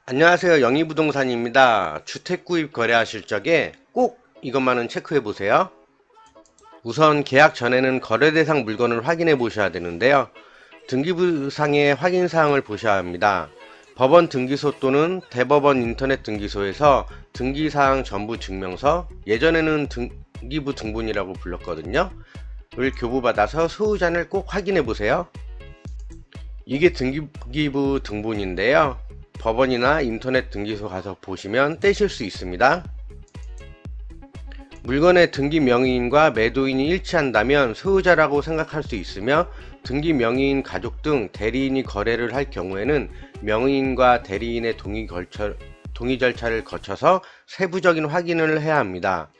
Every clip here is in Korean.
안녕하세요. 영희부동산입니다. 주택 구입 거래하실 적에 꼭 이것만은 체크해 보세요. 우선 계약 전에는 거래 대상 물건을 확인해 보셔야 되는데요. 등기부상의 확인 사항을 보셔야 합니다. 법원 등기소 또는 대법원 인터넷 등기소에서 등기사항 전부 증명서, 예전에는 등기부 등본이라고 불렀거든요. 을 교부받아서 소유자를 꼭 확인해 보세요. 이게 등기부 등본인데요. 법원이나 인터넷 등기소 가서 보시면 떼실 수 있습니다. 물건의 등기 명의인과 매도인이 일치한다면 소유자라고 생각할 수 있으며, 등기 명의인 가족 등 대리인이 거래를 할 경우에는 명의인과 대리인의 동의 절차를 거쳐서 세부적인 확인을 해야 합니다.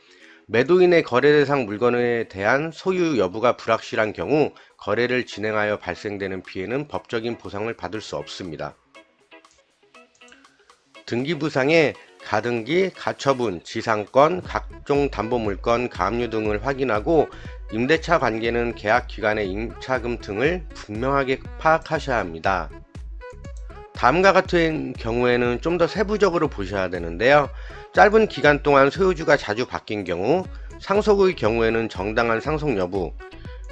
매도인의 거래 대상 물건에 대한 소유 여부가 불확실한 경우 거래를 진행하여 발생되는 피해는 법적인 보상을 받을 수 없습니다. 등기부상에 가등기, 가처분, 지상권, 각종 담보물건, 가압류 등을 확인하고 임대차 관계는 계약 기간의 임차금 등을 분명하게 파악하셔야 합니다. 다음과 같은 경우에는 좀 더 세부적으로 보셔야 되는데요. 짧은 기간 동안 소유주가 자주 바뀐 경우, 상속의 경우에는 정당한 상속 여부,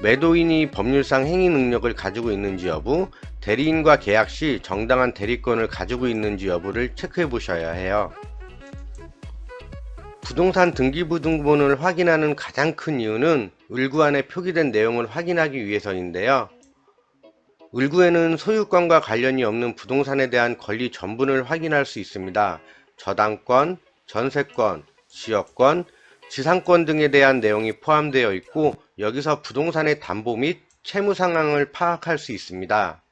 매도인이 법률상 행위 능력을 가지고 있는지 여부, 대리인과 계약 시 정당한 대리권을 가지고 있는지 여부를 체크해 보셔야 해요. 부동산 등기부 등본을 확인하는 가장 큰 이유는 을구 안에 표기된 내용을 확인하기 위해서인데요. 을구에는 소유권과 관련이 없는 부동산에 대한 권리 전분을 확인할 수 있습니다. 저당권, 전세권, 지역권, 지상권 등에 대한 내용이 포함되어 있고, 여기서 부동산의 담보 및 채무 상황을 파악할 수 있습니다.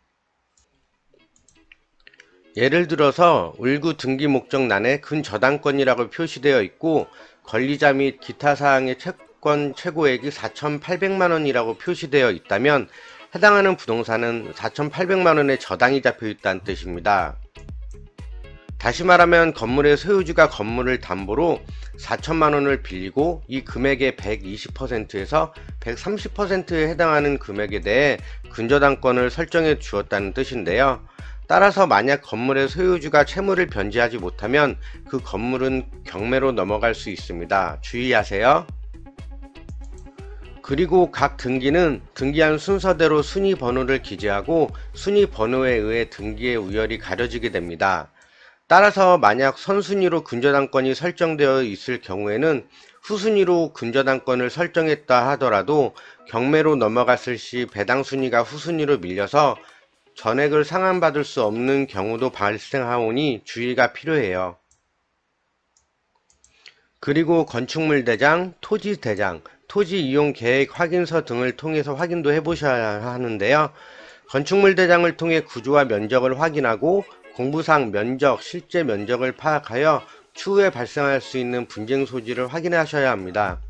예를 들어서 을구 등기 목적란에 근저당권이라고 표시되어 있고, 권리자 및 기타 사항의 채권 최고액이 4,800만원이라고 표시되어 있다면 해당하는 부동산은 4,800만원의 저당이 잡혀 있다는 뜻입니다. 다시 말하면 건물의 소유주가 건물을 담보로 4천만원을 빌리고 이 금액의 120%에서 130%에 해당하는 금액에 대해 근저당권을 설정해 주었다는 뜻인데요. 따라서 만약 건물의 소유주가 채무를 변제하지 못하면 그 건물은 경매로 넘어갈 수 있습니다. 주의하세요. 그리고 각 등기는 등기한 순서대로 순위 번호를 기재하고 순위 번호에 의해 등기의 우열이 가려지게 됩니다. 따라서 만약 선순위로 근저당권이 설정되어 있을 경우에는 후순위로 근저당권을 설정했다 하더라도 경매로 넘어갔을 시 배당 순위가 후순위로 밀려서 전액을 상환받을 수 없는 경우도 발생하오니 주의가 필요해요. 그리고 건축물 대장, 토지 대장, 토지 이용 계획 확인서 등을 통해서 확인도 해보셔야 하는데요. 건축물 대장을 통해 구조와 면적을 확인하고 공부상 면적, 실제 면적을 파악하여 추후에 발생할 수 있는 분쟁 소지를 확인하셔야 합니다.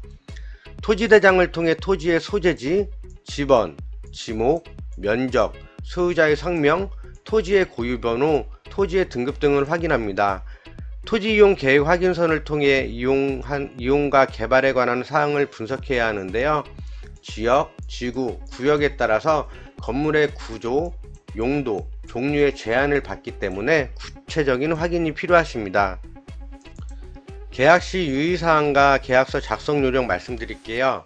토지 대장을 통해 토지의 소재지, 지번, 지목, 면적, 소유자의 성명, 토지의 고유번호, 토지의 등급 등을 확인합니다. 토지 이용 계획 확인서를 통해 이용과 개발에 관한 사항을 분석해야 하는데요. 지역, 지구, 구역에 따라서 건물의 구조, 용도, 종류의 제한을 받기 때문에 구체적인 확인이 필요하십니다. 계약 시 유의사항과 계약서 작성 요령 말씀드릴게요.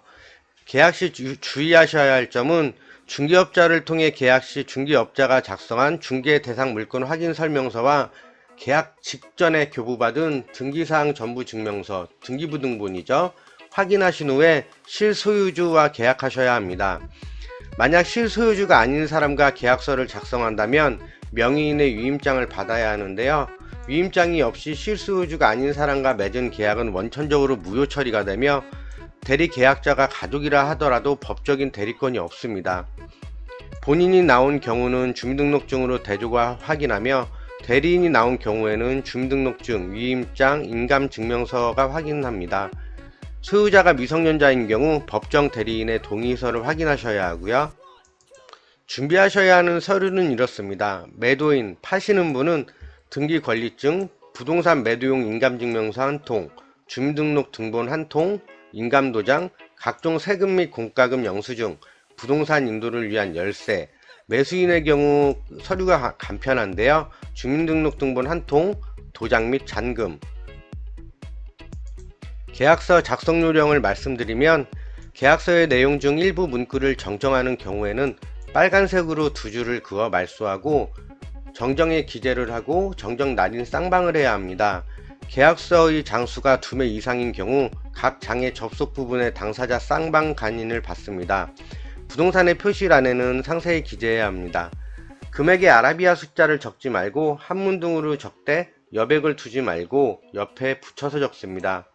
계약 시 주의하셔야 할 점은 중개업자를 통해 계약 시 중개업자가 작성한 중개 대상 물건 확인 설명서와 계약 직전에 교부받은 등기사항 전부 증명서, 등기부 등본이죠. 확인하신 후에 실소유주와 계약하셔야 합니다. 만약 실소유주가 아닌 사람과 계약서를 작성한다면 명의인의 위임장을 받아야 하는데요. 위임장이 없이 실소유주가 아닌 사람과 맺은 계약은 원천적으로 무효 처리가 되며 대리 계약자가 가족이라 하더라도 법적인 대리권이 없습니다. 본인이 나온 경우는 주민등록증으로 대조가 확인하며 대리인이 나온 경우에는 주민등록증, 위임장, 인감증명서가 확인합니다. 소유자가 미성년자인 경우 법정 대리인의 동의서를 확인하셔야 하고요. 준비하셔야 하는 서류는 이렇습니다. 매도인, 파시는 분은 등기권리증, 부동산 매도용 인감증명서 한 통, 주민등록 등본 한 통, 인감도장, 각종 세금 및 공과금 영수증, 부동산 인도를 위한 열쇠, 매수인의 경우 서류가 간편한데요. 주민등록 등본 한 통, 도장 및 잔금. 계약서 작성 요령을 말씀드리면, 계약서의 내용 중 일부 문구를 정정하는 경우에는 빨간색으로 두 줄을 그어 말소하고 정정에 기재를 하고 정정 날인 쌍방을 해야 합니다. 계약서의 장수가 2매 이상인 경우 각 장의 접속 부분에 당사자 쌍방 간인을 받습니다. 부동산의 표시란에는 상세히 기재해야 합니다. 금액에 아라비아 숫자를 적지 말고 한문등으로 적되 여백을 두지 말고 옆에 붙여서 적습니다.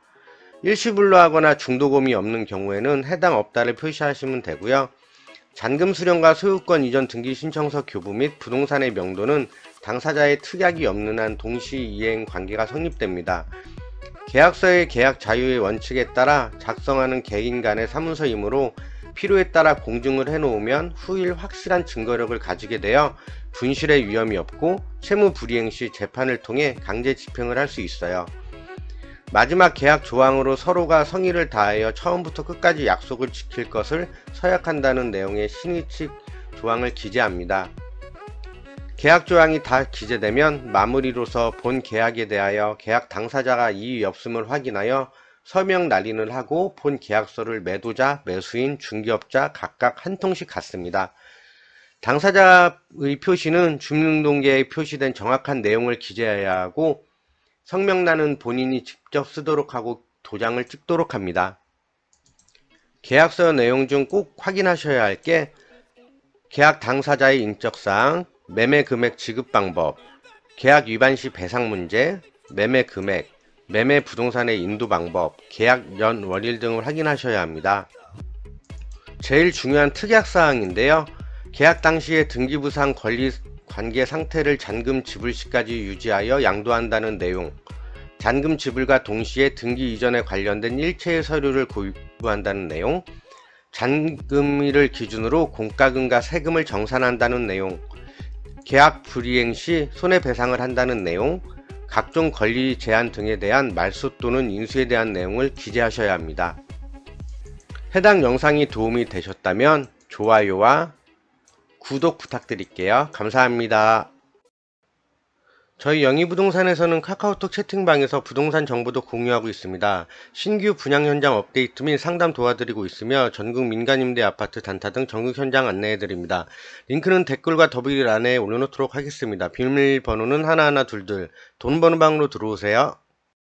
일시불로하거나 중도금이 없는 경우에는 해당 없다를 표시하시면 되고요. 잔금 수령과 소유권 이전 등기 신청서 교부 및 부동산의 명도는 당사자의 특약이 없는 한 동시 이행 관계가 성립됩니다. 계약서의 계약 자유의 원칙에 따라 작성하는 개인 간의 사문서이므로 필요에 따라 공증을 해놓으면 후일 확실한 증거력을 가지게 되어 분실의 위험이 없고 채무 불이행 시 재판을 통해 강제 집행을 할 수 있어요. 마지막 계약 조항으로 서로가 성의를 다하여 처음부터 끝까지 약속을 지킬 것을 서약한다는 내용의 신의칙 조항을 기재합니다. 계약 조항이 다 기재되면 마무리로서 본 계약에 대하여 계약 당사자가 이의 없음을 확인하여 서명 날인을 하고 본 계약서를 매도자, 매수인, 중개업자 각각 한 통씩 갖습니다. 당사자의 표시는 주민등록에 표시된 정확한 내용을 기재해야 하고 성명란은 본인이 직접 쓰도록 하고 도장을 찍도록 합니다. 계약서 내용 중 꼭 확인하셔야 할 게 계약 당사자의 인적사항, 매매 금액 지급 방법, 계약 위반 시 배상 문제, 매매 금액, 매매 부동산의 인도 방법, 계약 연 월일 등을 확인하셔야 합니다. 제일 중요한 특약사항인데요. 계약 당시에 등기부상 권리 관계 상태를 잔금 지불 시까지 유지하여 양도한다는 내용, 잔금 지불과 동시에 등기 이전에 관련된 일체의 서류를 고유한다는 내용, 잔금일을 기준으로 공과금과 세금을 정산한다는 내용, 계약 불이행 시 손해배상을 한다는 내용, 각종 권리 제한 등에 대한 말소 또는 인수에 대한 내용을 기재하셔야 합니다. 해당 영상이 도움이 되셨다면 좋아요와 구독 부탁드릴게요. 감사합니다. 저희 영희부동산에서는 카카오톡 채팅방에서 부동산 정보도 공유하고 있습니다. 신규 분양 현장 업데이트 및 상담 도와드리고 있으며 전국 민간임대 아파트 단타 등 전국 현장 안내해드립니다. 링크는 댓글과 더보기란에 올려놓도록 하겠습니다. 비밀번호는 1122. 돈 버는 방으로 들어오세요.